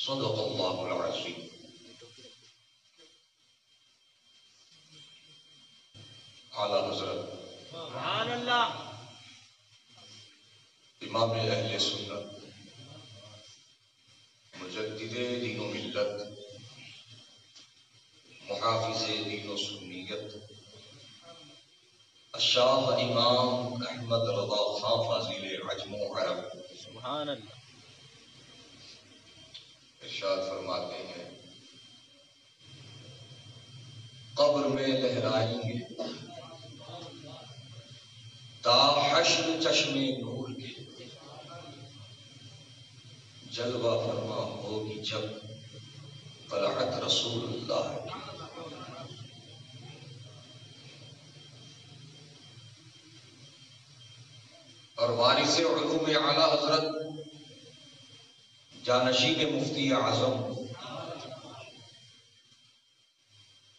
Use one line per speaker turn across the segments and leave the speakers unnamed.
صدق اللہ العظیم۔ اعلیٰ حضرت
سبحان اللہ
امام اہل سنت مجدد دین و ملت محافظ دین و سنیت الشاہ امام احمد رضا خان فاضل عجم و عرب
سبحان اللہ
ارشاد فرماتے ہیں قبر میں لہرائیں گے تا حشر چشم نور کے، جلوہ فرما ہوگی جب طلعت رسول اللہ کی۔ اور وارث علوم اعلیٰ حضرت جانشین مفتی اعظم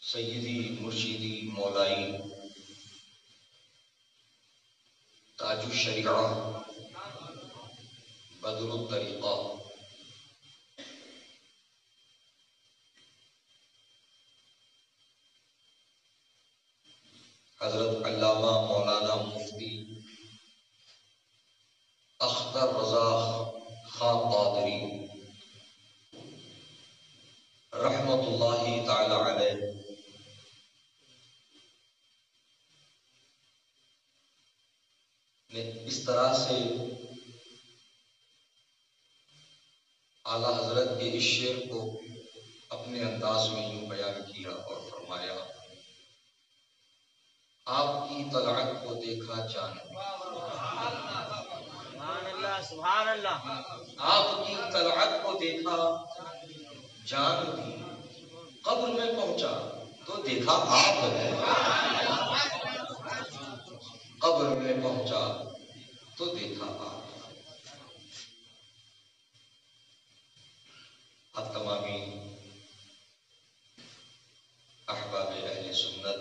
سیدی مرشدی مولائی تاج الشریعہ بدر الطریقہ حضرت علامہ مولانا مفتی اختر رضا خان قادری رحمت اللہ تعالی علیہ نے اس طرح سے اعلیٰ حضرت کے اس شعر کو اپنے انداز میں یوں بیان کیا اور فرمایا، آپ کی طلعت کو دیکھا جان،
سبحان اللہ سبحان اللہ
آپ کی طلعت کو دیکھا جان دی، قبر میں پہنچا تو دیکھا آپ ہے، قبر میں پہنچا تو دیکھا آپ۔ اب تمامی احباب اہل سنت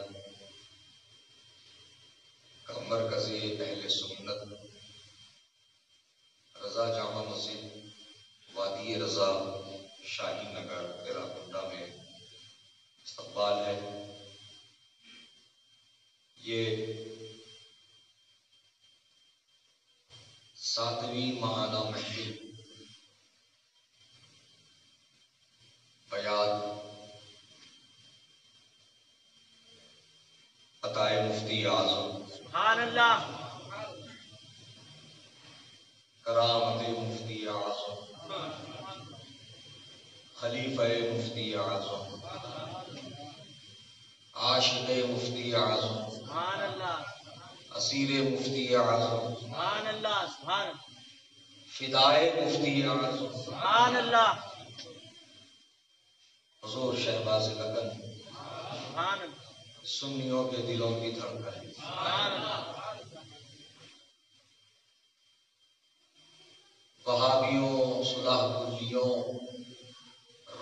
کا مرکز اہل سنت رضا جامع مسجد وادی رضا شاہی نگر پیراکونڈا میں استقبال ہے۔ یہ 7ویں ماہانہ محفل بیان عطائے مفتی اعظم
سبحان اللہ
کرامت مفتی اعظم خلیفہ مفتی اعظم عاشق مفتی اعظم
سبحان اللہ
اسیر مفتی اعظم
سبحان اللہ سبحان اللہ
فدائے مفتی اعظم
سبحان اللہ
حضور شہباز لگن
سبحان اللہ
سنیوں کے دلوں کی دھڑکن،
سبحان اللہ
وہابیوں، صلح کلیوں،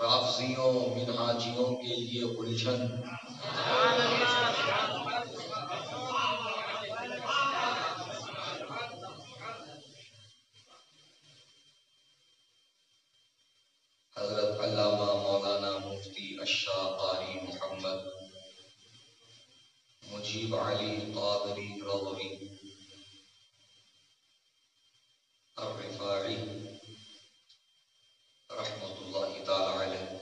رافضیوں، منہاجیوں کے لیے الجھن،
سبحان اللہ سبحان اللہ
حضرت علامہ مولانا مفتی الشاہ قاری محمد مجیب علی قادری رضوی الرفاعی رحمت اللہ تعالی علیہ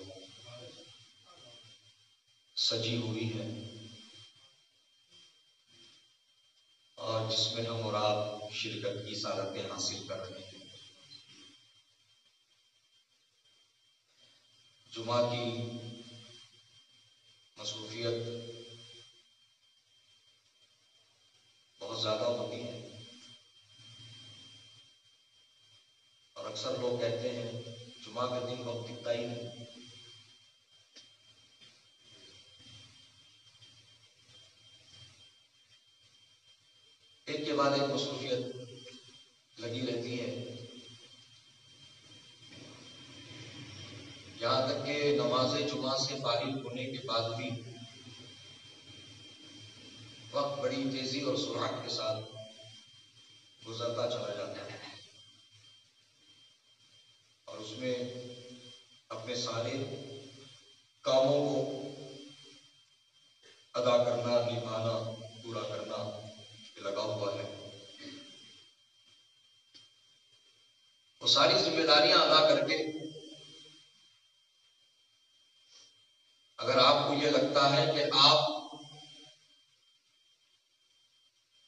سجی ہوئی ہے، اور جس میں ہم اور آپ شرکت کی سعادتیں حاصل کر رہے ہیں۔ جمعہ کی مصروفیت بہت زیادہ ہوتی ہے، اور اکثر لوگ کہتے ہیں جمعہ کے دن وقت دکھتا ہی نہیں۔ ایک کے بعد ایک مصروفیت لگی رہتی ہے، یہاں تک کہ نماز جمعہ سے فارغ ہونے کے بعد بھی وقت بڑی تیزی اور سرعت کے ساتھ گزرتا چلا جاتا ہے، اور اس میں اپنے سارے کاموں کو ادا کرنا، نبھانا، پورا کرنا لگا ہوا ہے. وہ ساری ذمہ داریاں ادا کر کے اگر آپ کو یہ لگتا ہے کہ آپ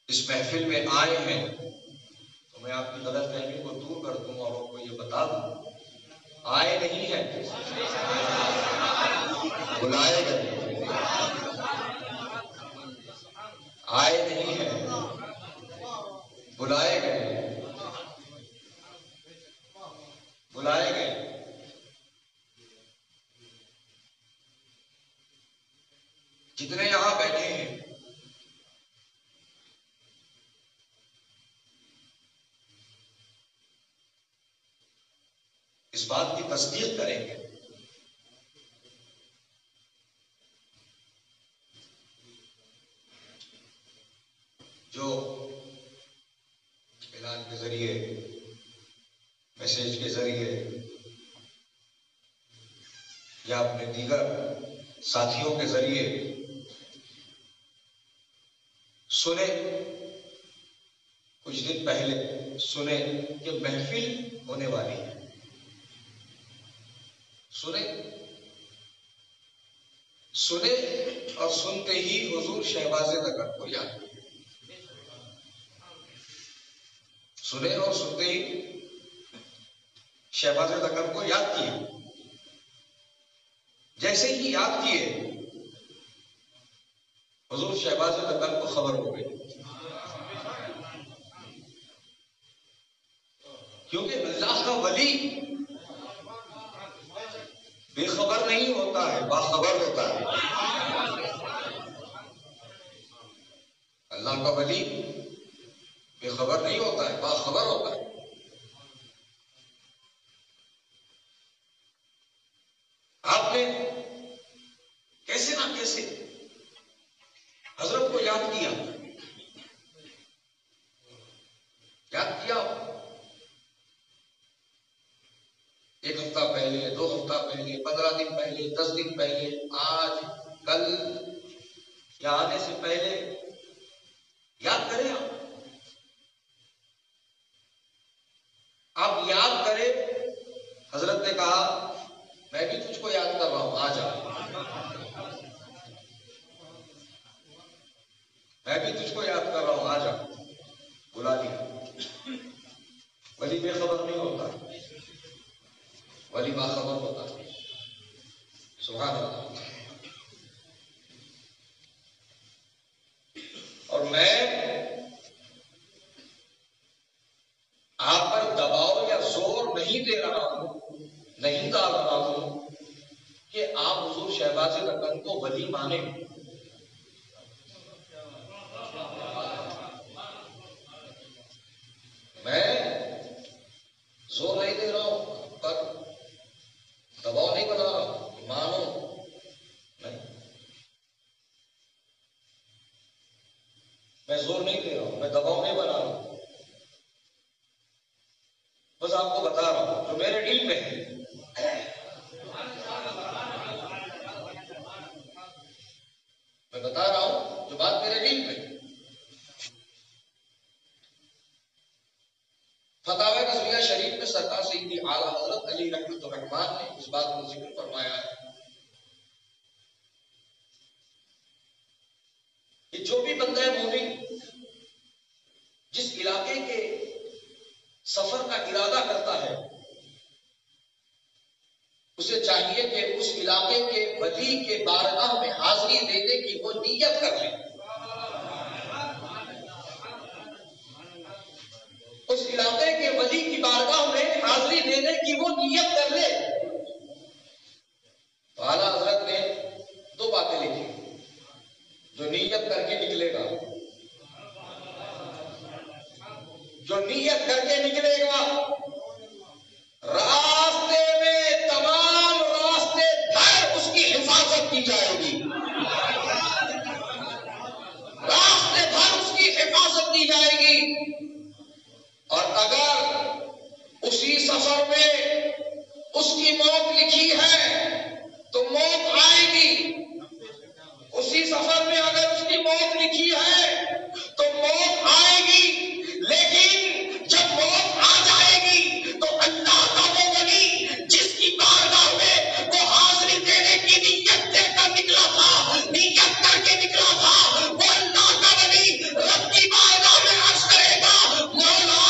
اس محفل میں آئے ہیں تو میں آپ کی غلط فہمی کو دور کر دوں اور آپ کو یہ بتا دوں، آئے نہیں ہیں، بلائے گئے. آئے نہیں ہیں، بلائے گئے. بلائے گئے. جتنے یہاں بیٹھے ہیں اس بات کی تصدیق کریں گے جو اعلان کے ذریعے، میسج کے ذریعے یا اپنے دیگر ساتھیوں کے ذریعے سنے، کچھ دن پہلے سنے کہ محفل ہونے والی ہے. سنے اور سنتے ہی حضور شہباز دکن کو یاد کیا. سنے اور سنتے ہی شہباز دکن کو یاد کیا. جیسے ہی یاد کیے حضور شہباز دکن کو خبر ہو گئی، کیونکہ اللہ کا ولی بے خبر نہیں ہوتا ہے، باخبر ہوتا ہے. اللہ کا ولی بے خبر نہیں ہوتا ہے، باخبر ہوتا ہے. آپ نے کیسے نہ کیسے حضرت کو یاد کیا. ایک ہفتہ پہلے، 2 ہفتہ پہلے، 15 دن پہلے، 10 دن پہلے، آج، کل یا آنے سے پہلے یاد کریں. آپ یاد کریں. حضرت نے کہا میں بھی تجھ کو یاد کر رہا ہوں، آ جا. میں بھی تجھ کو یاد کر رہا ہوں، آ جا. بلا دیا. ولی بے خبر نہیں ہوتا، ولی باخبر ہوتا. سبحان اللہ. اور میں آپ پر دباؤ یا زور نہیں دے رہا ہوں، نہیں ڈال رہا ہوں کہ آپ حضور شہباز دکن کو ولی مانیں. میں زور نہیں دے رہا ہوں، پر دباؤ نہیں بنا رہا ہوں، مانو نہیں. میں زور نہیں دے رہا ہوں، میں دباؤ نہیں بنا رہا ہوں، بس آپ کو بتا رہا ہوں جو میرے دل میں ہے. میں بتا رہا ہوں جو بات میرے دل میں ہے. فتاوی رضویہ شریف میں سرکار سیدی اعلیٰ حضرت علی رحمۃ الرحمن نے اس بات کو ذکر فرمایا ہے کہ جو بھی بندہ مومن جس علاقے کے سفر کا ارادہ کرتا ہے اسے چاہیے کہ اس علاقے کے ولی کے بارگاہ میں حاضری دینے کی وہ نیت کر لے. اس علاقے کے ولی کی بارگاہ میں حاضری دینے کی وہ نیت کر لے. تو اعلیٰ حضرت نے 2 باتیں لکھی جو نیت کر کے نکلے گا. جو نیت کر کے نکلے گا راستے میں تمام راستے بھر اس کی حفاظت کی جائے گی. راستے بھر اس کی حفاظت کی جائے گی. اور اگر اسی اس کی موت لکھی ہے تو موت آئے گی. اسی سفر میں اگر اس کی موت لکھی ہے تو موت آئے گی. لیکن جب موت آ جائے گی تو اللہ کا وہ ولی جس کی بارگاہ میں وہ حاضری دینے کی نیت دے کر نکلا تھا، نیت کر کے نکلا تھا، وہ اللہ کا ولی رب کی بارگاہ میں عرض کرے گا مولا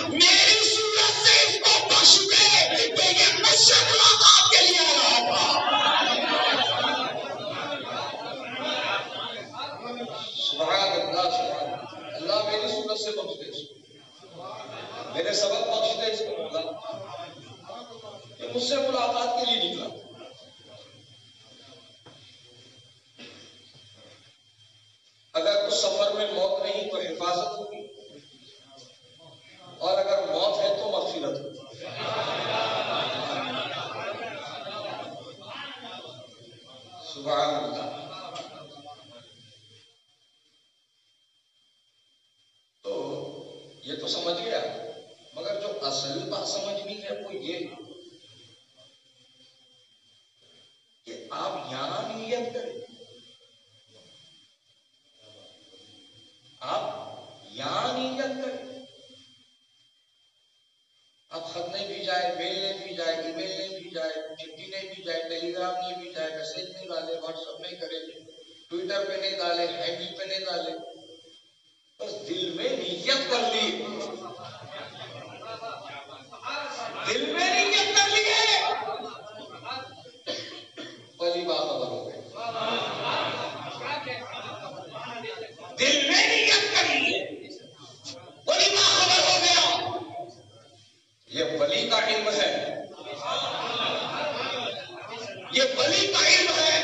میری صورت سے اس کو بخش دے کہ یہ مجھ سے ملاقات کے لیے آ رہا تھا. سبحان اللہ سبحان اللہ. اللہ میری صورت سے بخش دے اس کو، میرے سبب بخش دے اس کو. اللہ یہ مجھ سے ملاقات کے لیے نکلا. اگر اس سفر میں موت نہیں تو حفاظت ہوگی، اور اگر موت ہے تو مغفرت ہوگی. سبحان اللہ. تو یہ تو سمجھ گیا، مگر جو اصل بات سمجھنی ہے وہ یہ کہ آپ یہاں نیت کریں، آپ یہاں نیت کریں. آپ خط نہیں بھی جائے، میل نہیں بھی جائے، ای میل نہیں بھی جائے، چٹھی نہیں بھی جائے، ٹیلی گرام نہیں بھی جائے، میسج نہیں ڈالے، واٹس ایپ نہیں کرے، ٹویٹر پہ نہیں ڈالے، ہینڈل پہ نہیں ڈالے، بس دل میں نیت کر لی. دل میں نیت کر لی ہے، پہلی باخبر ہو گئی. دل میں نیت کر لی ہے، بڑی باخبر ہو گیا. یہ ولی کا علم ہے، یہ ولی کا علم ہے.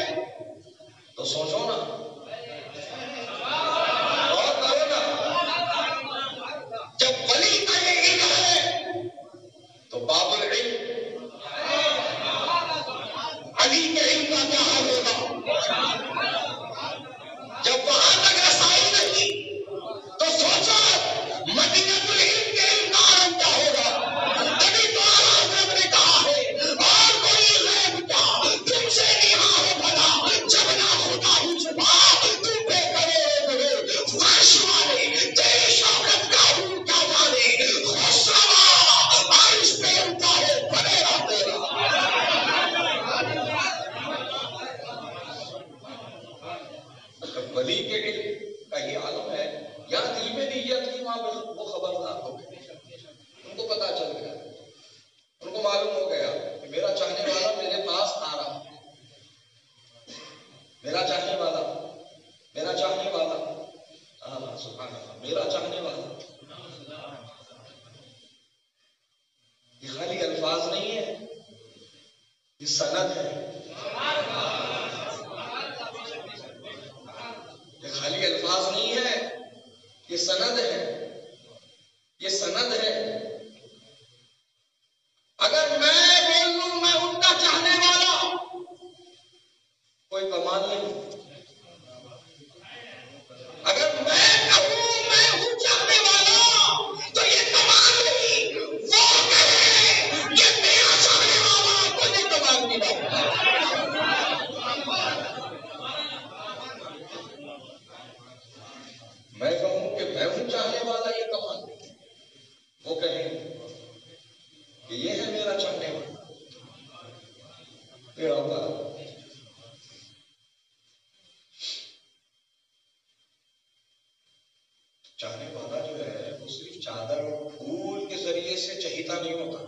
تو سوچو نا، اور کرو نا. جب ولی کا یہ علم ہے تو باب العلم علی کے علم کا کیا حال ہوگا؟ جب وہاں تک رسائی نہیں تو سوچو مدینۃ العلم کے علم کا عالم کیا ہوگا. تبھی تو اعلیٰ حضرت نے کہا ہے اور کوئی غیب کیا تم سے نہیں ہو بھلا جب نہ خدا ہی چھپا تم پہ کرے فرش والے تیری شوکت کا ہوں کیا جانے خوشروا عرش پہ اٹھا ہے بنے رہا تیرا. ولی کے علم کا یہ عالم ہے، یا دل میں نیت کی وہاں پہ وہ خبردار ہو گئے. ان کو پتا چل گیا، ان کو معلوم ہو گیا کہ میرا چاہنے والا میرے پاس آ رہا، میرا چاہنے والا، میرا چاہنے والا. سبحان اللہ، میرا چاہنے والا. یہ خالی الفاظ نہیں ہے، یہ سند ہے. یہ خالی الفاظ نہیں ہے، یہ سند ہے، یہ سند ہے. اگر میں بول لوں میں ان کا چاہنے والا، کوئی کمال نہیں. اگر میں کہوں میں ہوں چاہنے والا تو یہ کمال نہیں. وہ کہے یہ میرا چاہنے والا تو یہ کمال کی بات ہے. میں کہوں کہ میں ہوں چاہنے والا یہ کمال، وہ کہیں کہ یہ ہے میرا چاہنے والا. پھر ہوگا چاہنے والا جو ہے وہ صرف چادر اور پھول کے ذریعے سے چہیتا نہیں ہوتا.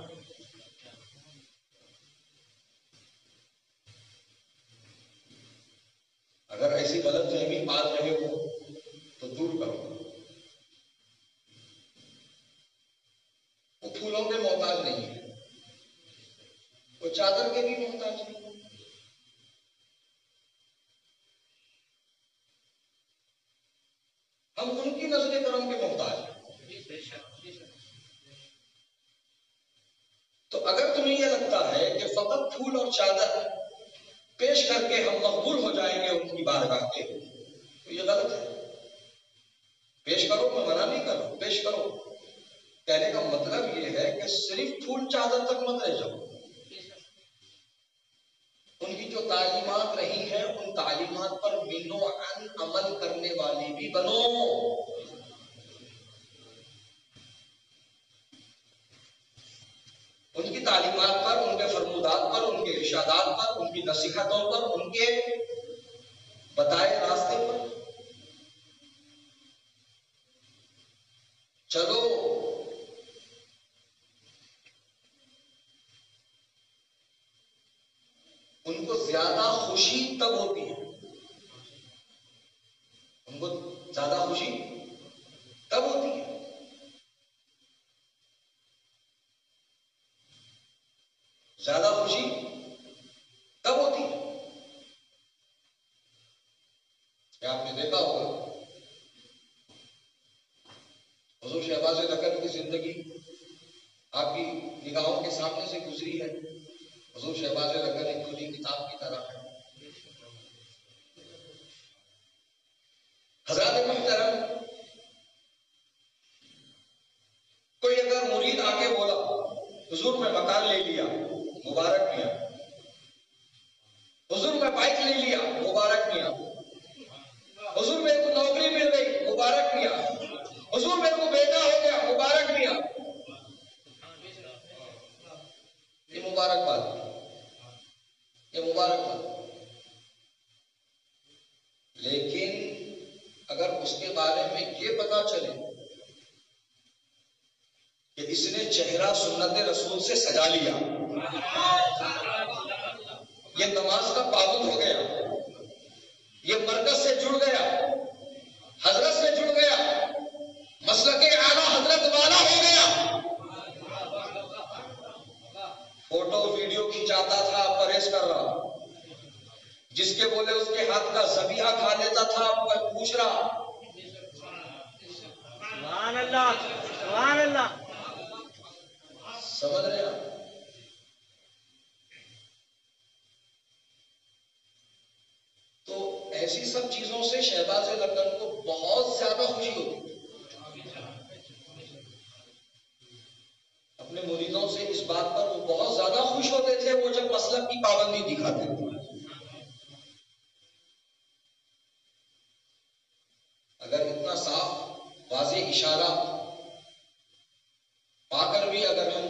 اگر ایسی غلط فہمی پال رہے ہو تو دور کرو. وہ پھولوں کے محتاج نہیں ہے، وہ چادر کے بھی محتاج نہیں. ہم ان کی نظر کرم کے محتاج ہیں. تو اگر تمہیں یہ لگتا ہے کہ فقط پھول اور چادر پیش کر کے ہم مقبول ہو جائیں گے ان کی بارگاہ کے، تو یہ غلط ہے. پیش کرو، میں منع نہیں کر رہا ہوں، پیش کرو. کہنے کا مطلب یہ ہے کہ صرف پھول چادر تک مت رہ جاؤ. جو تعلیمات رہی ہیں ان تعلیمات پر منوعاً عمل کرنے والے بھی بنو. ان کی تعلیمات پر، ان کے فرمودات پر، ان کے ارشادات پر، ان کی نصیحتوں پر، ان کے بتائے راستے پر چلو. ان کو زیادہ خوشی تب ہوتی ہے، ان کو زیادہ خوشی تب ہوتی ہے زیادہ خوشی تب ہوتی ہے کہ آپ نے دیکھا ہوگا حضور شہباز لکن کی زندگی آپ کی نگاہوں کے سامنے سے گزری ہے. حضور شہباز لکن ایک کھلی کتاب کی طرح ہے. حضرات محترم، کوئی اگر مرید آ کے بولا حضور میں مکان لے لیا، مبارک میاں. حضور میں بائک لے لیا، مبارک میاں. حضور میرے کو نوکری مل گئی، مبارک میاں. حضور میرے کو بیٹا ہو گیا، مبارک میاں. یہ مبارک بات، یہ مبارک بات. لیکن اگر اس کے بارے میں یہ پتا چلے کہ اس نے چہرہ سنت رسول سے سجا لیا، یہ نماز کا پابند ہو گیا، یہ مرکز سے جڑ گیا، حضرت سے جڑ گیا، مسلک اعلیٰ حضرت والا ہو گیا، فوٹو ویڈیو کھینچاتا تھا، پرہیز کر رہا، جس کے بولے اس کے ہاتھ کا ذبیحہ کھا لیتا تھا، پوچھ رہا.
سبحان اللہ، سبحان اللہ.
سمجھ رہے ہیں؟ تو ایسی سب چیزوں سے شہباز لکن کو بہت زیادہ خوشی ہوتی تھی. اپنے مریدوں سے اس بات پر وہ بہت زیادہ خوش ہوتے تھے وہ جب مسلک کی پابندی دکھاتے تھے. اگر اتنا صاف واضح اشارہ پا کر بھی اگر ہم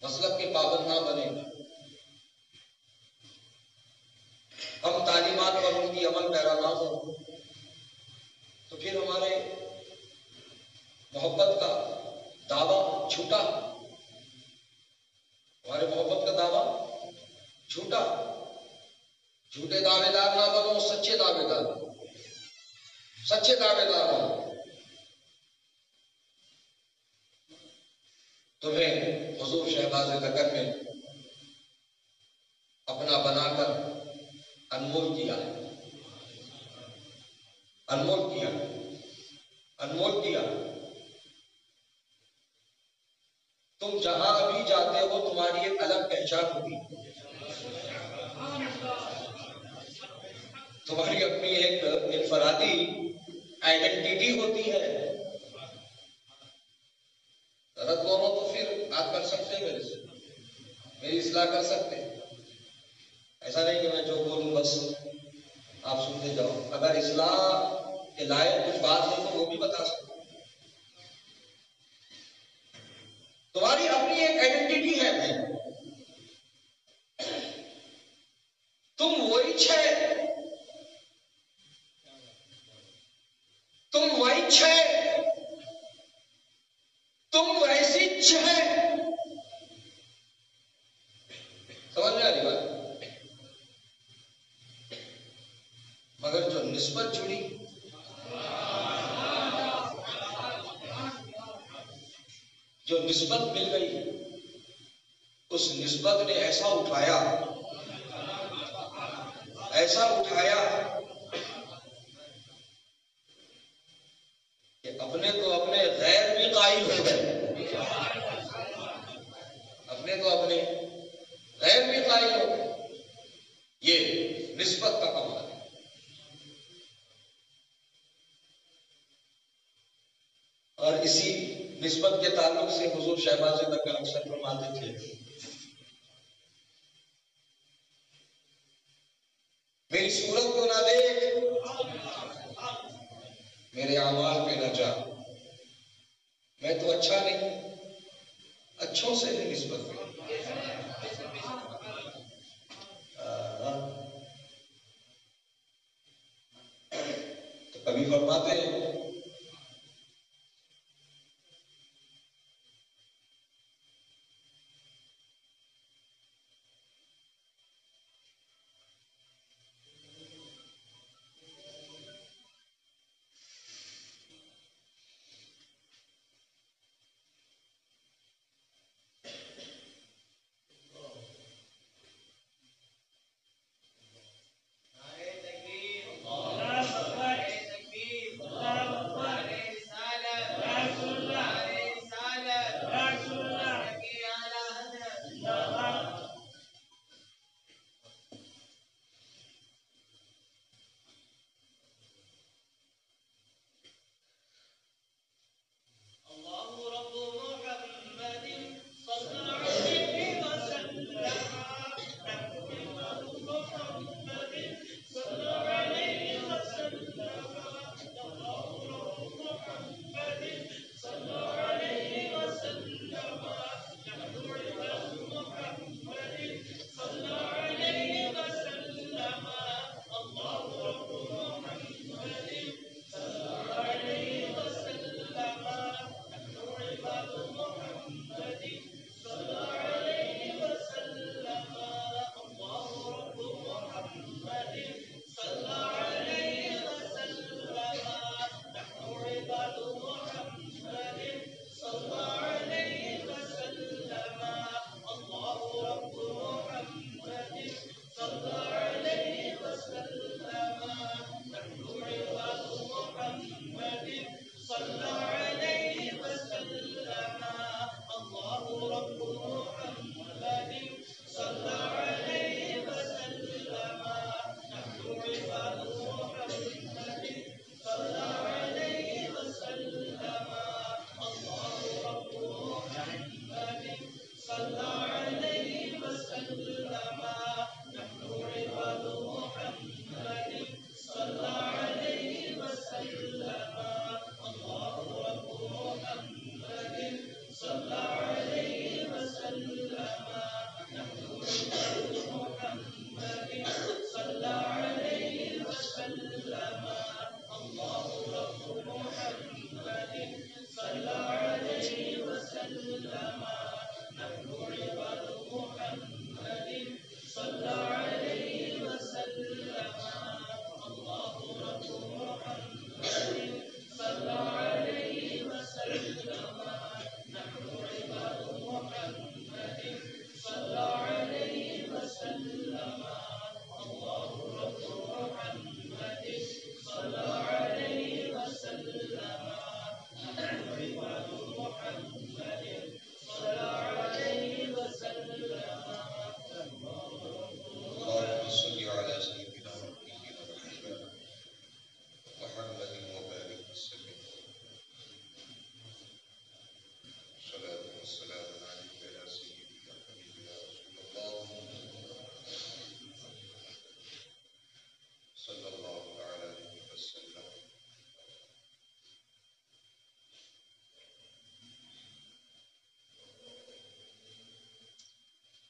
مسلک کے پابند نہ بنے، ہم تعلیمات پر ان کی عمل پیرا نہ ہو، تو پھر ہمارے محبت کا دعویٰ جھوٹا، ہمارے محبت کا دعویٰ جھوٹا. جھوٹے دعوے دار نہ بنو، سچے دعوے دار بنو، سچے دعوے دار بنو. تمہیں حضور شہباز لکن میں اپنا بنا کر انمول کیا ہے، انمول کیا، انمول کیا. تم جہاں ابھی جاتے ہو تمہاری ایک الگ پہچان ہوگی، تمہاری اپنی ایک انفرادی آئیڈینٹی ہوتی ہے. غلط بولو تو پھر بات کر سکتے ہیں میرے سے، میری اصلاح کر سکتے ہیں. ایسا نہیں کہ میں جو بولوں بس آپ سنتے جاؤ. اگر اصلاح کے لائق کچھ بات ہے تو وہ بھی بتا سکتے. تمہاری اپنی ایک آئیڈینٹی ہے بھائی. تم وہی تم وہی تم ویسی سمجھ میں آ رہی بات؟ مگر جو نسبت جڑی، جو نسبت مل گئی، اس نسبت نے ایسا اٹھایا کہ اپنے تو اپنے غیر بھی قائل ہو گئے، اپنے تو اپنے غیر بھی قائل ہو گئے. یہ نسبت کا کمال ہے. اور اسی نسبت کے تعلق سے حضور شہباز لکن اکثر فرماتے تھے میرے اعمال پہ نہ جا، میں تو اچھا نہیں، اچھوں سے ہے نسبت میں۔ تو کبھی فرماتے ہیں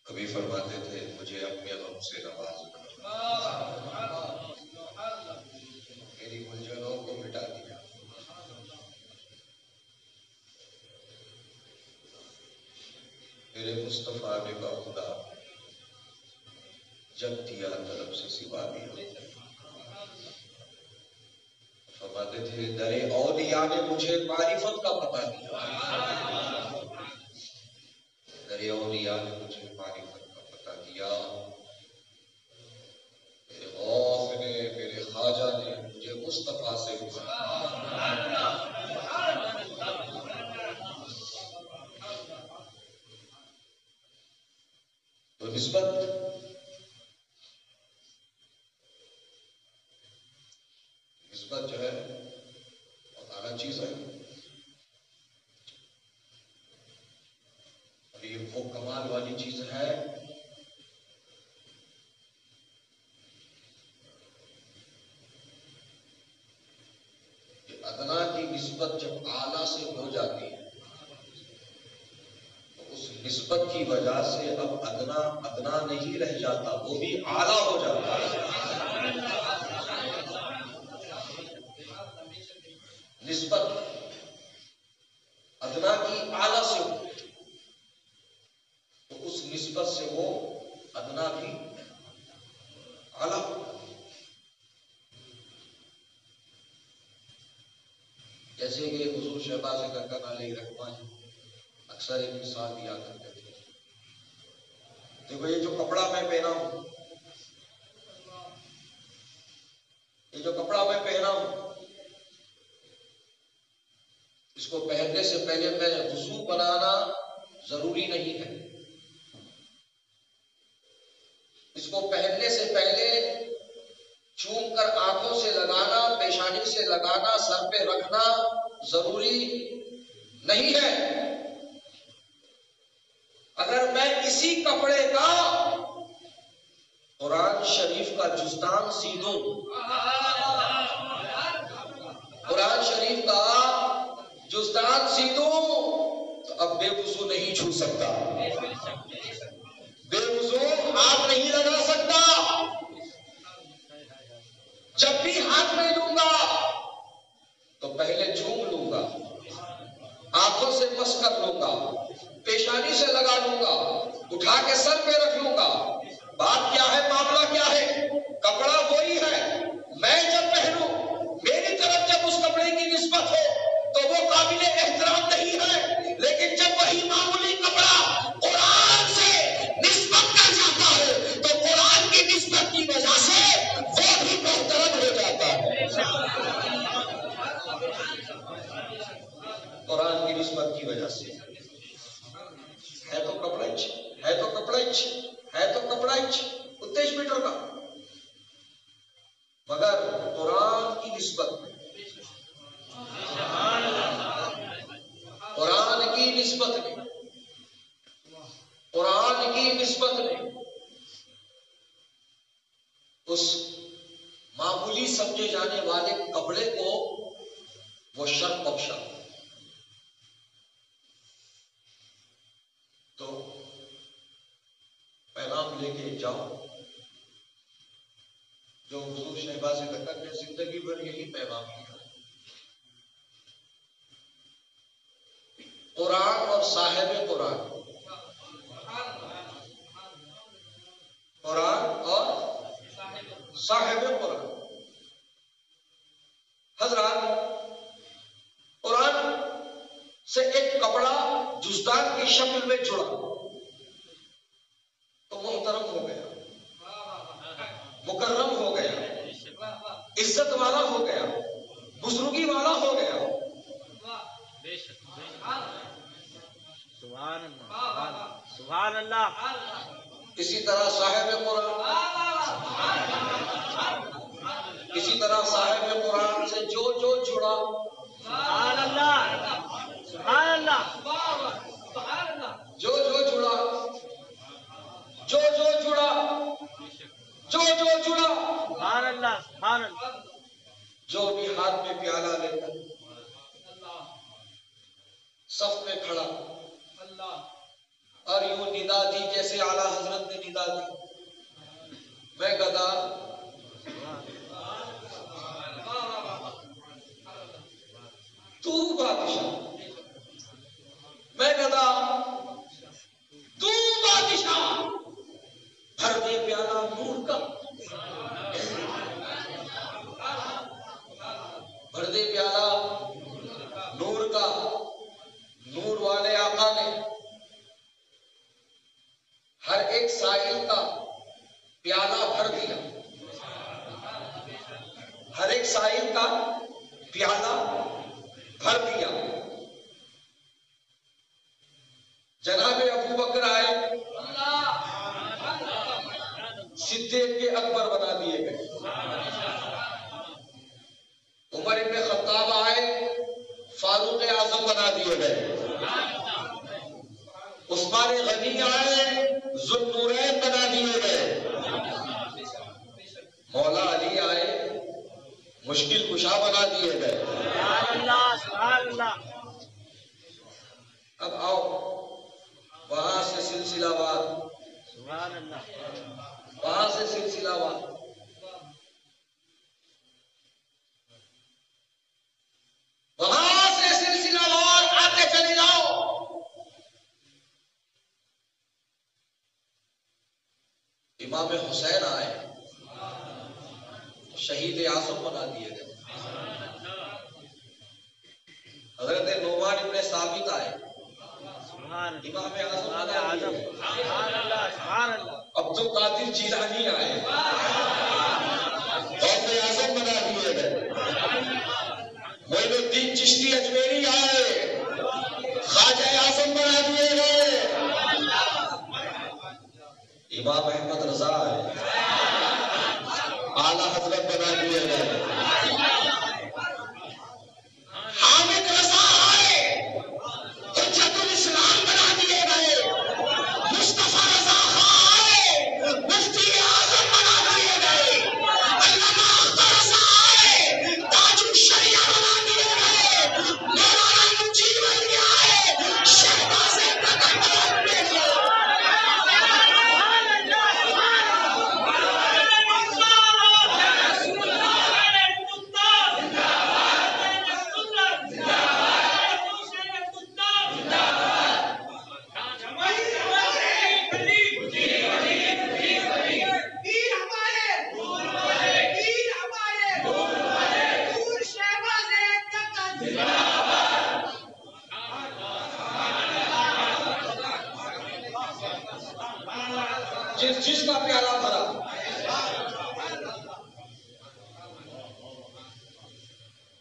کبھی فرماتے تھے مجھے اپنے غم سے نواز کر، میری الجھنوں کو مٹا دیا، میرے مصطفیٰ نے خدا جب دیا طلب سے سوا دیا۔ فرماتے تھے درے اولیاء نے مجھے معرفت کا پتہ دیا، درے اولیاء نے مجھے معرفت کا پتہ دیا، میرے غوث نے میرے خواجہ نے مجھے مصطفیٰ سے تو نسبت جو ہے بہت اعلیٰ چیز ہے، اور یہ وہ کمال والی چیز ہے کہ اگر نسبت کی وجہ سے اب ادنا ادنا نہیں رہ جاتا، وہ بھی اعلیٰ ہو جاتا ہے۔ نسبت ادنا کی اعلیٰ سے ہو تو اس نسبت سے وہ ادنا بھی اعلیٰ ہو۔ جیسے کہ حضور شہباز ککن علیہ الرحمہ اکثر ایک مثال دیا کرتے تھے، دیکھو یہ جو کپڑا میں پہنا ہوں، یہ جو کپڑا میں پہنا ہوں، اس کو پہننے سے پہلے میں وضو بنانا ضروری نہیں ہے۔ اس کو پہننے سے پہلے چوم کر آنکھوں سے لگانا، پیشانی سے لگانا، سر پہ رکھنا ضروری نہیں ہے۔ اگر میں اسی کپڑے کا قرآن شریف کا جزدان سی دوں، قرآن شریف کا جزدان سی دوں تو اب بے وضو نہیں چھو سکتا، بے وضو ہاتھ نہیں لگا سکتا۔ جب بھی ہاتھ میں لوں گا تو پہلے چوم لوں گا، آنکھوں سے مس کر لوں گا، پیشانی سے لگا لوں گا، اٹھا کے سر پہ رکھ لوں گا۔ بات کیا ہے، معاملہ کیا ہے؟ کپڑا وہی ہے، میں جب پہنوں، میری طرف جب اس کپڑے کی نسبت ہو تو وہ قابل احترام نہیں ہے، لیکن جب وہی معمولی کپڑا قرآن سے نسبت کر جاتا ہے تو قرآن کی نسبت کی وجہ سے وہ بھی محترم ہو جاتا ہے۔ قرآن کی نسبت کی وجہ سے ہے تو کپڑا ہے تو کپڑا ہے تو کپڑا 23 میٹر کا، مگر قرآن کی نسبت میں، قرآن کی نسبت میں، قرآن کی نسبت میں اس معمولی سمجھے جانے والے کپڑے کو وہ شرف بخشا۔ تو پیغام لے کے جاؤ جو حضور شہباز ککن نے زندگی بھر یہی پیغام دیا، قرآن اور صاحب قرآن، قرآن اور صاحب قرآن۔ حضرات، قرآن سے ایک کپڑا جزدان کی شکل میں جڑا تو محترم ہو گیا، مکرم ہو گیا، عزت والا ہو گیا، بزرگی والا ہو گیا۔
سبحان اللہ، سبحان اللہ۔
اسی طرح صاحب قرآن، اسی طرح صاحب قرآن سے جو جو جڑا،
سبحان اللہ، سبحان اللہ،
جو جو جڑا، جو جو جڑا، جو جو جڑا،
سبحان اللہ، سبحان اللہ۔
جو بھی ہاتھ میں پیالہ لے کر صف میں کھڑا اور یوں ندا دی جیسے اعلیٰ حضرت نے ندا دی، میں گدا تو بادشاہ، میں گدا تو بادشاہ، بھر دے پیالہ نور کا، بھر دے پیالہ نور کا۔ نور والے آقا نے ہر ایک سائل کا پیالہ بھر دیا، ہر ایک سائل کا پیالہ بھر دیا۔ جناب ابو بکر آئے، صدیق کے اکبر بنا دیے گئے۔ عمر ابن خطاب آئے، فاروق اعظم بنا دیے گئے۔ عثمان غنی آئے، ذو النورین بنا دیے گئے۔ مولا علی آئے، مشکل کشا بنا دیے گئے۔
سبحان اللہ، سبحان اللہ۔
اب آؤ وہاں سے سلسلہ وار،
سبحان اللہ،
وہاں سے سلسلہ وار، وہاں سے سلسلہ وار آتے چلے جاؤ۔ امام حسین آئے، شہید اعظم بنا دیے گئے۔ حضرت نعمان ابن ثابت آئے، امام اعظم بنا دیے گئے۔
سبحان اللہ، سبحان اللہ،
عبد القادر جیلانی آئے، غوث اعظم بنا دیے گئے۔ معین الدین چشتی اجمیری آئے، خواجہ اعظم بنا دیے گئے۔ امام احمد رضا آئے، اعلی حضرت بنا دیے گئے۔ حامد رضا آئے، حجت الاسلام بنا دیے گئے۔ مصطفیٰ رضا خان آئے، مفتی اعظم بنا دیے گئے۔ علامہ اختر رضا آئے، تاج الشریعہ بنا دیے گئے۔ مولانا مجیب علی آئے، شہباز قدر بنا دیے گئے۔ جس کا پیارا بھرا،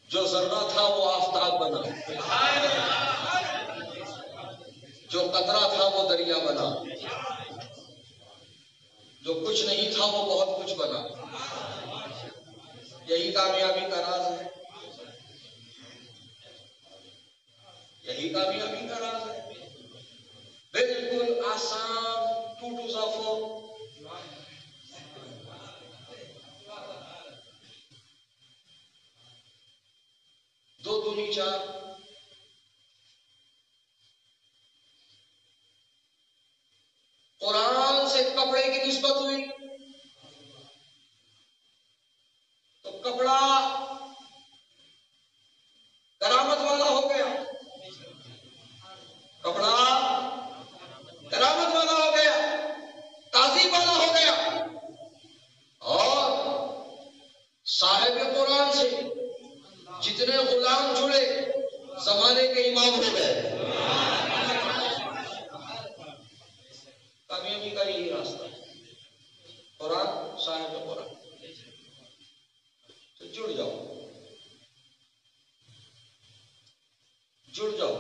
جو ذرہ تھا وہ آفتاب بنا، جو قطرہ تھا وہ دریا بنا، جو کچھ نہیں تھا وہ بہت کچھ بنا۔ یہی کامیابی کا راز ہے، یہی کامیابی کا راز ہے۔ بالکل آسان، 2 2 4، دو دونی 4۔ قرآن سے کپڑے کی نسبت ہوئی تو کپڑا کرامت والا ہو گیا، کپڑا کرامت والا ہو گیا، تعظیم والا ہو گیا۔ اور صاحب قرآن سے جتنے غلام جڑے زمانے کے امام ہو گئے۔ کامیابی کا یہی راستہ ہے، قرآن، صاحب قرآن تو جڑ جاؤ، جڑ جاؤ۔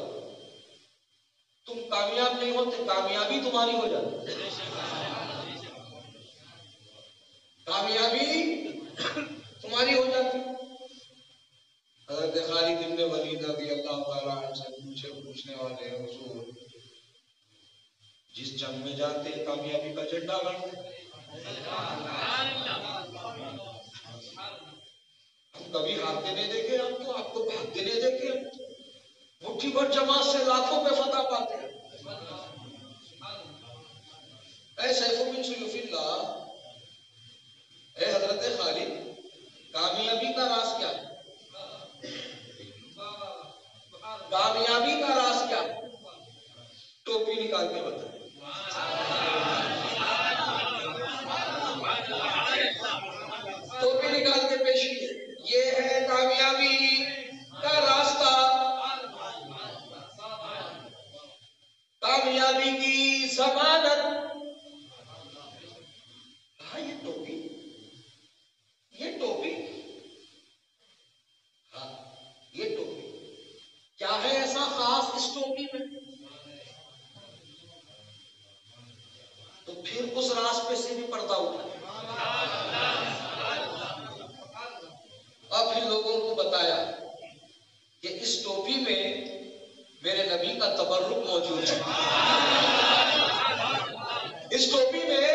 تم کامیاب نہیں ہوتے، کامیابی تمہاری ہو جاتی، کامیابی تمہاری ہو جاتی۔ حضرت خالد بن ولید رضی اللہ تعالیٰ عنہ سے پوچھنے والے ہیں، حضور جس جنگ میں جاتے کامیابی کا جھنڈا گاڑتے، ہم کبھی ہارتے نہیں دیکھے، ہم تو آپ کو بھاگتے نہیں دیکھے، مٹھی بھر جماعت سے لاکھوں پہ فتح پاتے ہیں۔ اے سیف بن سیوف اللہ، اے حضرت خالد، کامیابی کا راز کیا ہے؟ کامیابی کا راز کیا ہے؟ ٹوپی نکال کے بتائیں۔ ٹوپی نکال کے پیش کیے، یہ ہے کامیابی کا راستہ، کامیابی کی ضمانت۔ ہاں یہ ٹوپی، یہ ٹوپی، ہاں یہ ٹوپی، کیا ہے ایسا خاص اس ٹوپی میں؟ تو پھر اس راستے سے بھی پردہ اٹھا اور پھر لوگوں کو بتایا کہ اس ٹوپی میں میرے نبی کا تبرک موجود ہے، اس ٹوپی میں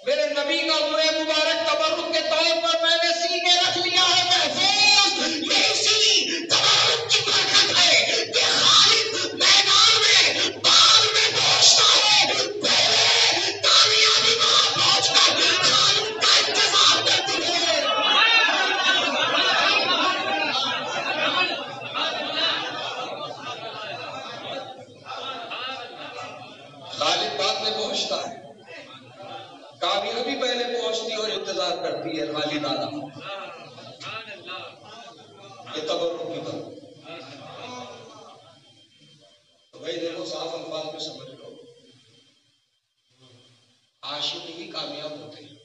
میرے نبی کا عمر مبارک تبرک کے طور پر میں نے سینے رکھ لیا ہے محفوظ۔ یہ اسی تبرک کی برکت ہے کہ خالد میدان میں بال میں پہنچتا ہو کرتی ہے خالی دادا، یہ تبرک کی طرف. تو بھائی دیکھو صاف الفاظ میں سمجھ لو، عاشق ہی کامیاب ہوتے ہیں،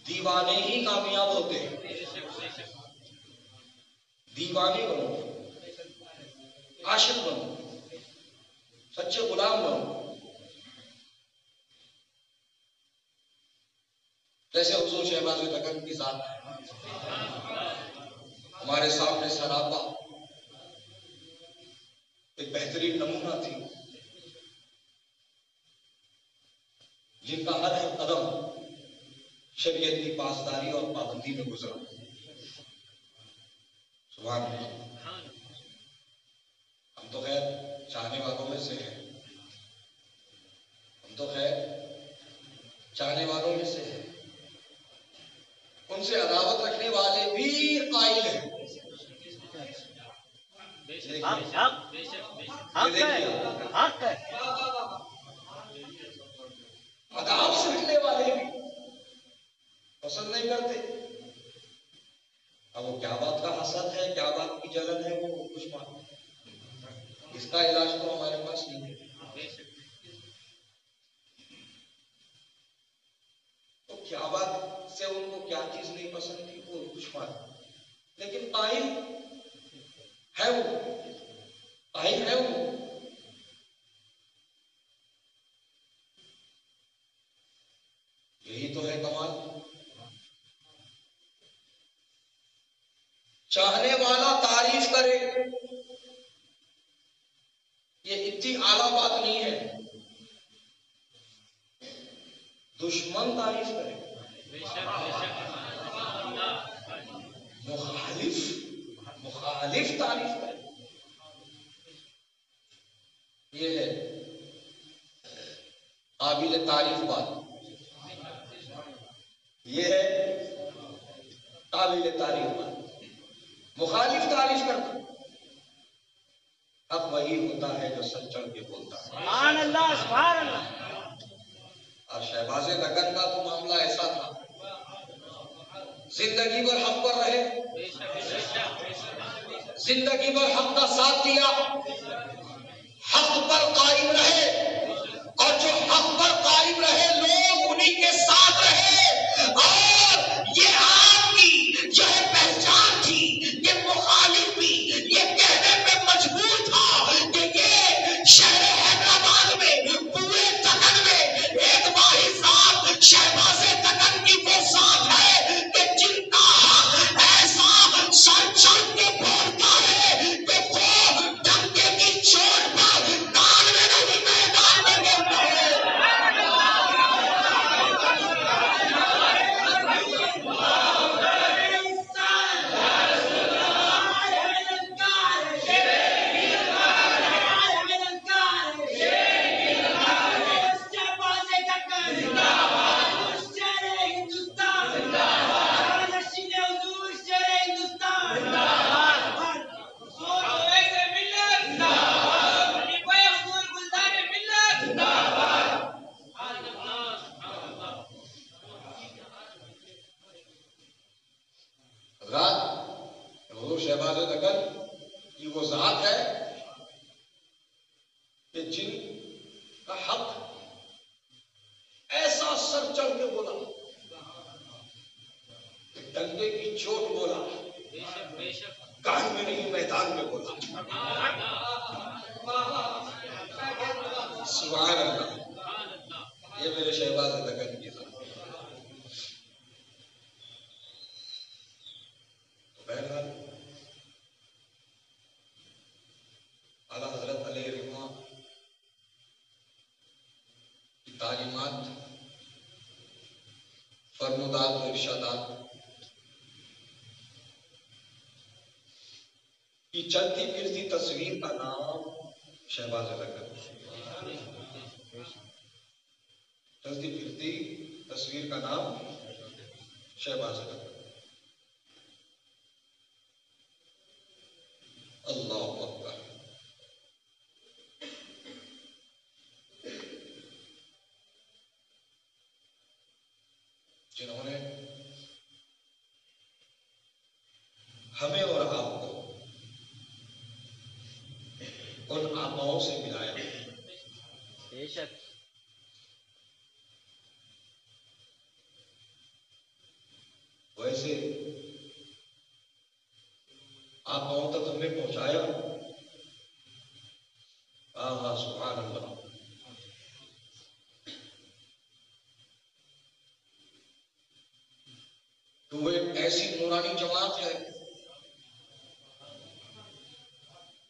دیوانے ہی کامیاب ہوتے ہیں. دیوانے بنو، عاشق بنو، سچے غلام بنو. جیسے حضور شہباز دکن کی ذات ہمارے سامنے سراپا ایک بہترین نمونہ تھی، جن کا ہر قدم شریعت کی پاسداری اور پابندی میں گزرا. سبحان اللہ. ہم تو خیر چاہنے والوں میں سے ہیں، ہم تو خیر چاہنے والوں میں سے ہیں، ان سے عداوت رکھنے والے بھی قائل ہیں. عداوت رکھنے والے بھی پسند نہیں کرتے. اب وہ کیا بات کا حسد ہے، کیا بات کی جلن ہے، وہ کچھ مان، اس کا علاج تو ہمارے پاس نہیں ہے. تو کیا بات سے ان کو کیا چیز نہیں پسند تھی وہ کچھ مان، لیکن قائل ہے وہ، قائل ہے وہ. یہی تو ہے کمال. چاہنے والا تعریف کرے، یہ اتنی اعلیٰ بات نہیں ہے. دشمن تعریف کرے، مخالف تعریف کرے، یہ ہے قابل تعریف بات. یہ ہے قابل تعریف بات. مخالف تعریف کرتا اب وہی ہوتا ہے جو سچ چڑھ کے بولتا ہے.
سبحان اللہ، سبحان اللہ.
اور شہباز دکن کا تو معاملہ ایسا تھا، زندگی بھر حق پر رہے، زندگی بھر حق کا ساتھ دیا، حق پر قائم رہے، اور جو حق پر قائم رہے لوگ انہی کے ساتھ رہے. اور یہ آپ کی جو ہے پہچان تھی، یہ مخالف بھی یہ کہنے پہ مجبور تھا کہ یہ شہر حیدرآباد میں پورے دکن میں ایک واحد ذات شہباز دکن کی وہ ذات ہے کہ جن کا حق ایسا سر چڑھ کے بولتا ہے کہ وہ ڈنکے کی چوٹ پر کان میں نہیں میدان میں بولتا ہے. حضور شہباز دکن کی وہ ذات ہے کہ جن کا حق ایسا سر چڑھ کے بولا، ڈنڈے کی چوٹ بولا، کان میں نہیں میدان میں بولا. سبحان اللہ. یہ میرے شہباز دکن کی ذات. بہرحال اعلیٰ حضرت علیہ رحمہ کی تعلیمات، فرمودات و ارشادات کی چلتی پھرتی تصویر کا نام شہباز دکن. چلتی پھرتی تصویر کا نام شہباز دکن. اللہ اکبر. ہمیں اور آپ کو ان آقاؤں سے ملایا.
بے شک.
ویسے آقاؤں تک ہمیں پہنچایا. ہاں سبحان اللہ. تو وہ ایک ایسی نورانی جماعت ہے،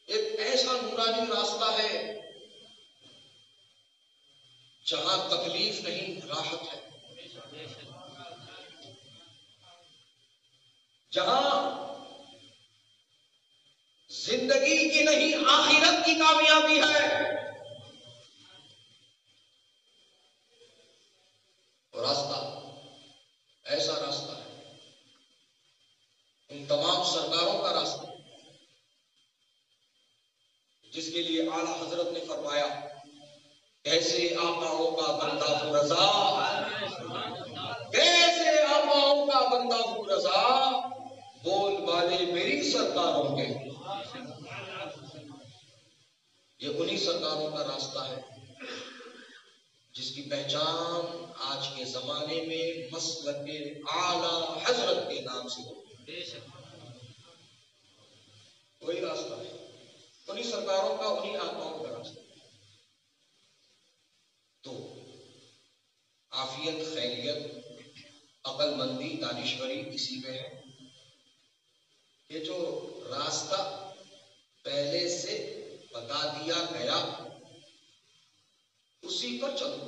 ایک ایسا نورانی راستہ ہے جہاں تکلیف نہیں راحت ہے، جہاں زندگی کی نہیں آخرت کی کامیابی ہے. اور راستہ ایسا راستہ ہے، ان تمام سرکاروں کا راستہ جس کے لیے اعلیٰ حضرت نے فرمایا کیسے آقاؤں کا بندہ ہوں رضا، کیسے آقاؤں کا بندہ ہوں رضا، بول والے میری سرکاروں کے. یہ انہی سرکاروں کا راستہ ہے جس کی پہچان آج کے زمانے میں مسلک اعلیٰ حضرت کے نام سے ہو. وہی راستہ ہے، انہی سرکاروں کا، انہی آقاؤں کا راستہ. تو عافیت، خیریت، عقل مندی، دانشوری اسی میں ہے. یہ جو راستہ پہلے سے بتا دیا گیا اسی پر چلو،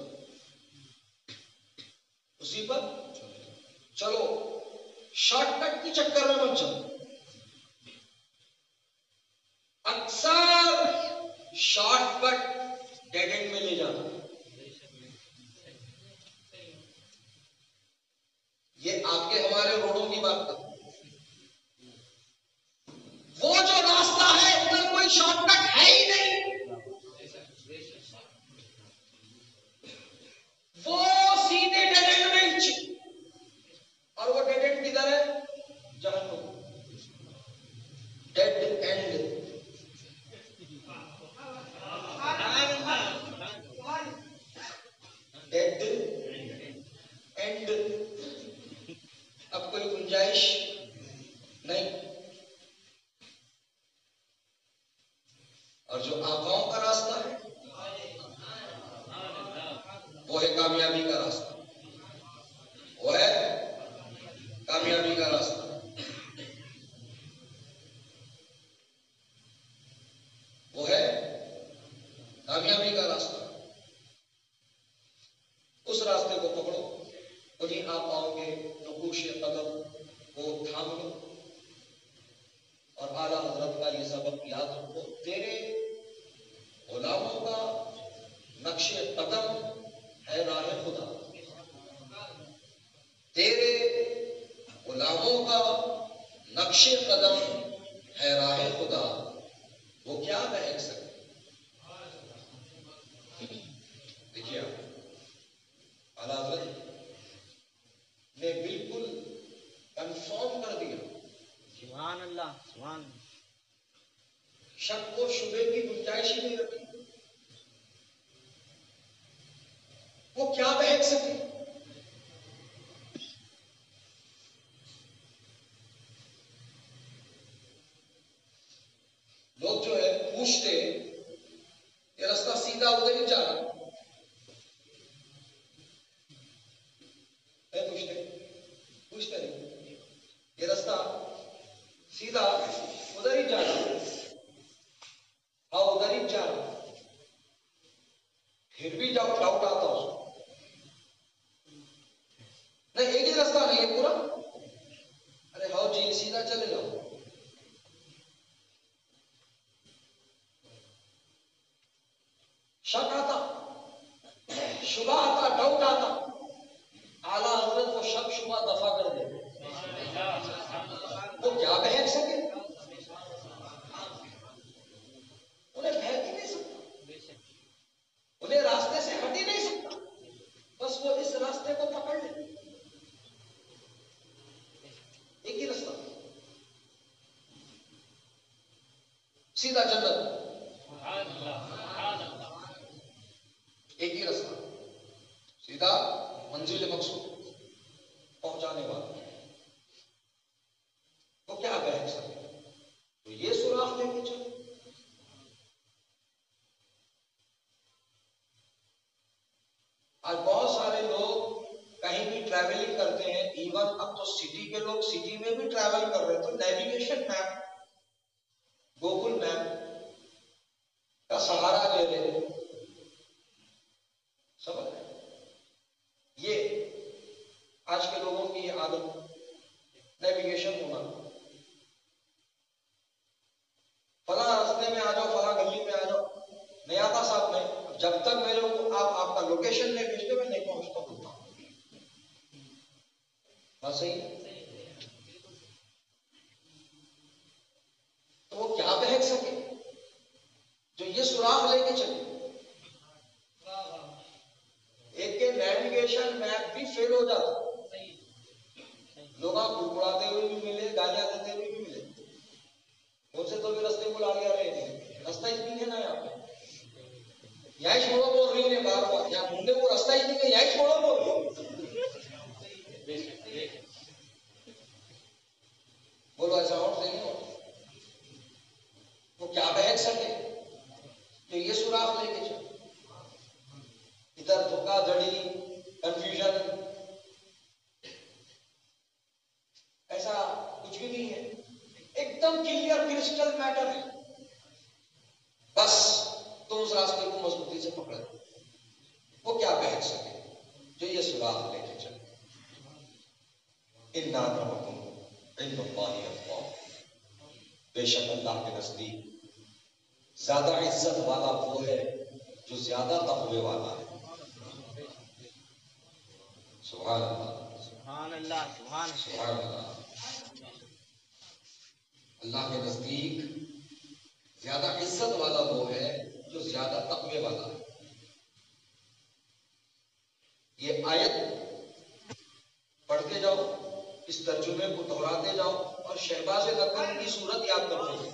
اسی پر چلو، شارٹ کٹ کے چکر میں مت چلو. اکثر شارٹ کٹ ڈیڈ اینڈ میں لے جانا. یہ آپ کے ہمارے روڈوں کی بات کرتا ہوں. وہ جو راستہ ہے ادھر کوئی شارٹ کٹ ہے ہی نہیں، وہ سیدھے ڈیڈ اینڈ میں. اور وہ ڈیڈ اینڈ کدھر ہے؟ جہنم. ڈیڈ اینڈ ڈیڈ اینڈ، اب کوئی گنجائش نہیں. اور جو آقاؤں کا راستہ ہے وہ ہے کامیابی کا راستہ، وہ ہے کامیابی کا راستہ. وہ ہے کامیابی کا راستہ. اس راستے کو پکڑو، انہیں آقاؤں کے نقوش قدم کو تھام لو اور اعلیٰ حضرت کا یہ سبق یاد رکھو. تیرے غلاموں کا نقش قدم ہے راہ خدا، تیرے غلاموں کا نقش قدم ہے راہ خدا، وہ کیا بہک سکتے. دیکھیے اعلیٰ حضرت نے بالکل کنفرم کر دیا،
سبحان اللہ، سبحان اللہ.
شک و شبے کی گنجائش ہی نہیں رکھی. وہ کیا بہک سکے. لوگ جو ہے پوچھتے یہ راستہ سیدھا ادھر ہی جا رہا ہے، پوچھتے نہیں یہ راستہ سیدھا ادھر ہی جا رہا ہے. ہاں ادھر ہی جا رہا ہے، پھر بھی ڈاؤٹ آتا ہو نہیں، ایک ہی راستہ نہیں ہے پورا. ارے ہاؤ جی سیدھا چلے جاؤ. شک آتا، شبہ آتا، ڈاؤٹ آتا، اعلیٰ حضرت وہ شک شبہ دفع کر دے. وہ کیا بہک سکے، انہیں بہک ہی نہیں سکتا، انہیں راستے سے ہٹ ہی نہیں سکتا. بس وہ اس راستے کو پکڑ لے. ایک ہی راستہ، منزل مقصود پہنچانے والا وہ کیا بہک سکے؟ تو یہ سوراخ لے کے چلے. آج بہت سارے لوگ کہیں بھی ٹریولنگ کرتے ہیں، ایون اب تو سٹی کے لوگ سٹی میں بھی ٹریول کر رہے ہیں تو نیویگیشن میپ، گوگل میپ کا سہارا لے رہے ہیں. سمجھ رہے ہیں؟ یہ آج کے لوگوں کی یہ عادت، نیویگیشن ہونا. فلاں راستے میں آ جاؤ، فلاں گلی میں آ جاؤ، نہیں آتا صاحب میں. جب تک میرے کو آپ کا لوکیشن نہیں بھیجتے میں نہیں پہنچتا ہوتا. ہاں صحیح. تو وہ کیا بہک سکے جو یہ سوراخ لے کے چلے؟ ایک کے نیویگیشن میپ بھی فیل ہو جاتا، لوگ کڑکڑاتے ہوئے بھی ملے، گالیاں دیتے ہوئے بھی ملے. ان سے تو بھی رستے بلا لیا رہے ہیں، رستہ ہی نہیں ہے نا یہاں پہ. یہاں چھوڑو بول رہی ہے بار بار، یہاں منڈے کو رستہ ہی نہیں ہے، یہاں چھوڑو بول رہی. بولو ایسا اور نہیں ہو. وہ کیا بہک سکے تو یہ سوراخ لے کے چلے. ادھر دھوکہ دھڑی، کنفیوژن، ایسا کچھ بھی نہیں ہے. ایک دم کلیئر کرسٹل میٹر ہے. بس تم اس راستے کو مضبوطی سے پکڑ. وہ کیا بہک سکے جو یہ سوراخ لے کے چلے. اِنَّ أَكْرَمَكُمْ عِندَ اللَّهِ أَتْقَاكُمْ، بے شک اللہ کے نزدیک زیادہ عزت والا وہ ہے جو زیادہ تقوی والا ہے. سبحان اللہ،
سبحان اللہ، سبحان
سبحان اللہ. اللہ کے نزدیک زیادہ عزت والا وہ ہے جو زیادہ تقوی والا ہے. یہ آیت پڑھتے جاؤ، اس ترجمے کو دہراتے جاؤ اور شہباز لکن کی صورت یاد کرتے جاؤ.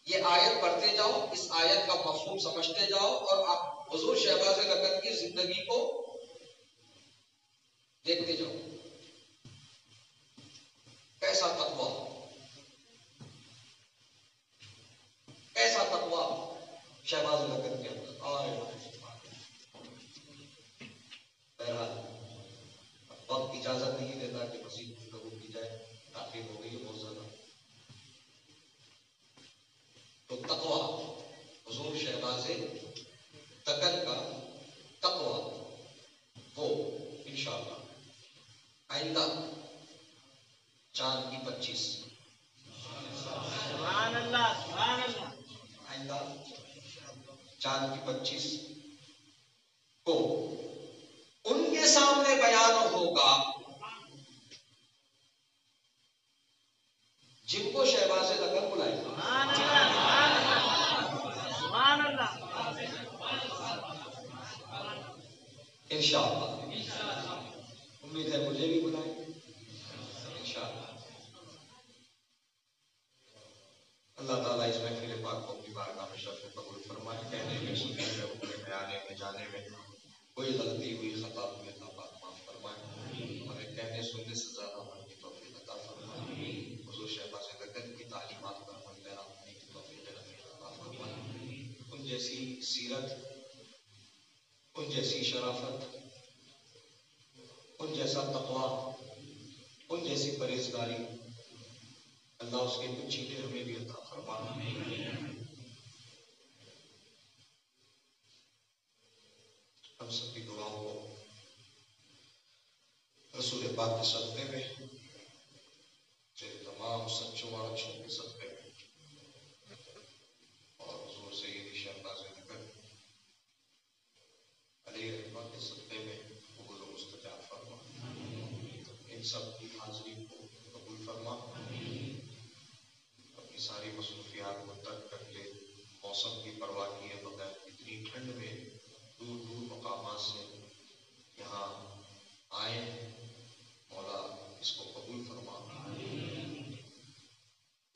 یہ آیت پڑھتے جاؤ، اس آیت کا مفہوم سمجھتے جاؤ اور آپ حضور شہباز لکن کی زندگی کو دیکھتے جاؤ. کیسا تقویٰ، کیسا تقویٰ شہباز لکن کے اندر. بہرحال وقت اجازت نہیں دیتا کہ مزید گفتگو کی جائے، تاخیر ہو گئی ہے بہت زیادہ. تو تقویٰ، حضور شہباز لکن کا تقویٰ، وہ انشاءاللہ آئندہ چاند کی 25،
سبحان اللہ، سبحان اللہ.
آئندہ چاند کی 25 کو ان کے سامنے بیان ہوگا جن کو شہباز لکن بلائے گا.
سبحان اللہ، سبحان اللہ، سبحان اللہ.
انشاءاللہ امید ہے مجھے بھی بلائیں انشاءاللہ. اللہ تعالیٰ اس محفل پاک کو اپنی بارگاہ میں شرف قبول فرمائے. کہنے میں، سننے میں، اپنے بیانے میں، جانے میں کوئی غلطی ہوئی، خطا ہوئی، اللہ پاک معاف فرمائے. ہمیں کہنے سننے سے زیادہ عمل کی توفیق عطا فرمائے. حضور شہباز لکن کی تعلیمات پر عمل پیرا ہونے کی توفیق عطا فرمائے. ان جیسی سیرت، ان جیسی شرافت، ان جیسا تقویٰ، ان جیسی پرہیزگاری اللہ اس کے کچھ چیزیں ہمیں بھی عطا فرمائے. ہم سب کی دعاؤں کو رسول پاک کے صدقے میں، تیرے تمام سچوں اور اچھوں کے صدقے میں، اور حضور سیدی شہباز لکن علیہ رحمہ کے صدقے میں قبول و مستجاب فرما. ان سب کی حاضری کو قبول فرما. اپنی ساری مصروفیات کو ترک کر کے موسم کی پرواہ کیے بغیر اتنی ٹھنڈ میں دور دور مقامات سے یہاں آئے ہیں. مولا اس کو قبول فرما.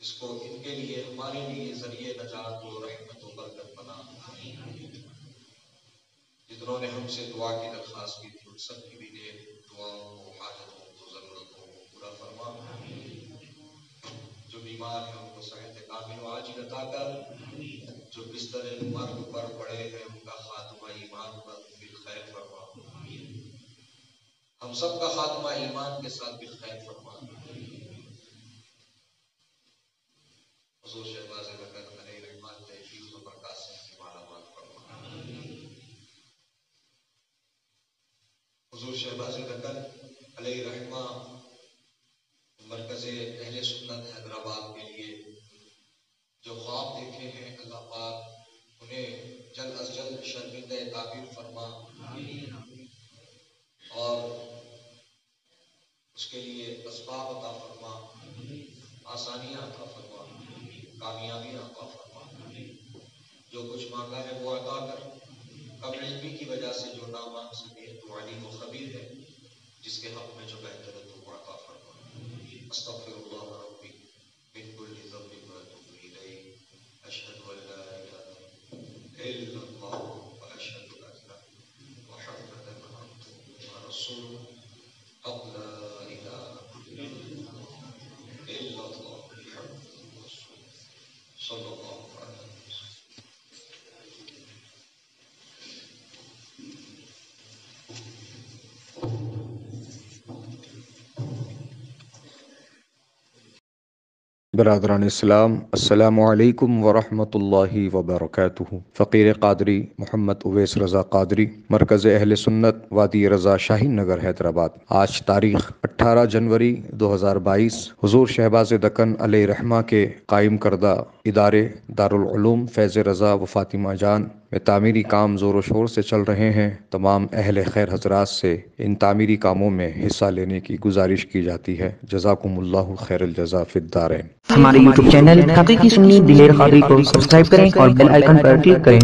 اس کو ان کے لیے، ہمارے لیے ذریعہ نجات و رحمت و برکت بنا. جتنوں انہوں نے ہم سے دعا کی درخواست کی تھی، ان سب کی بھی نیک دعاؤں کو، حاجتوں کو، ضرورتوں کو پورا فرما۔ جو بیمار ہیں ان کو صحت کامل و عاجل عطا کر، جو بستر مرگ پر پڑے ہیں ان کا خاتمہ ایمان پر بالخیر فرما۔ ہم سب کا خاتمہ ایمان کے ساتھ بالخیر فرما۔ حضور شہباز لقن علیہ رحمت تحفیظ و برکات سے کی مالا مال فرما۔ حضور شہباز لقن علیہ رحمہ مرکز اہل سنت حیدرآباد کے لیے جو خواب دیکھے ہیں، اللہ پاک انہیں جلد از جلد شرمندہ تعبیر فرما اور اس کے لیے اسباب عطا فرما، آسانیاں عطا فرما، کامیابیاں عطا فرما۔ جو کچھ مانگا ہے وہ عطا کر، کم علمی کی وجہ سے جو نہ مانگ سکے تو علیم و خبیر ہے، جس کے حق میں جو بہتر ہے تو وہ عطا فرما۔ استغفر اللہ ربی من کل ذنب واتوب الیہ، اشہد ان لا الہ الا اللہ واشہد ان محمدا عبدہ ورسولہ، حق لا الہ الا اللہ محمد رسول صلی اللہ علیہ وسلم۔
برادران اسلام، السلام علیکم ورحمۃ اللہ وبرکاتہ۔ فقیر قادری محمد اویس رضا قادری، مرکز اہل سنت وادی رضا شاہین نگر حیدرآباد۔ آج تاریخ 18 جنوری 2022 حضور شہباز دکن علیہ رحمہ کے قائم کردہ ادارے دارالعلوم فیض رضا و فاطمہ جان میں تعمیری کام زور و شور سے چل رہے ہیں۔ تمام اہل خیر حضرات سے ان تعمیری کاموں میں حصہ لینے کی گزارش کی جاتی ہے۔ جزاکم اللہ خیر الجزا فی الدارین۔
ہمارے YouTube چینل حقیقی سنی دلیر قادری کو سبسکرائب کریں اور بیل آئیکن پر کلک کریں۔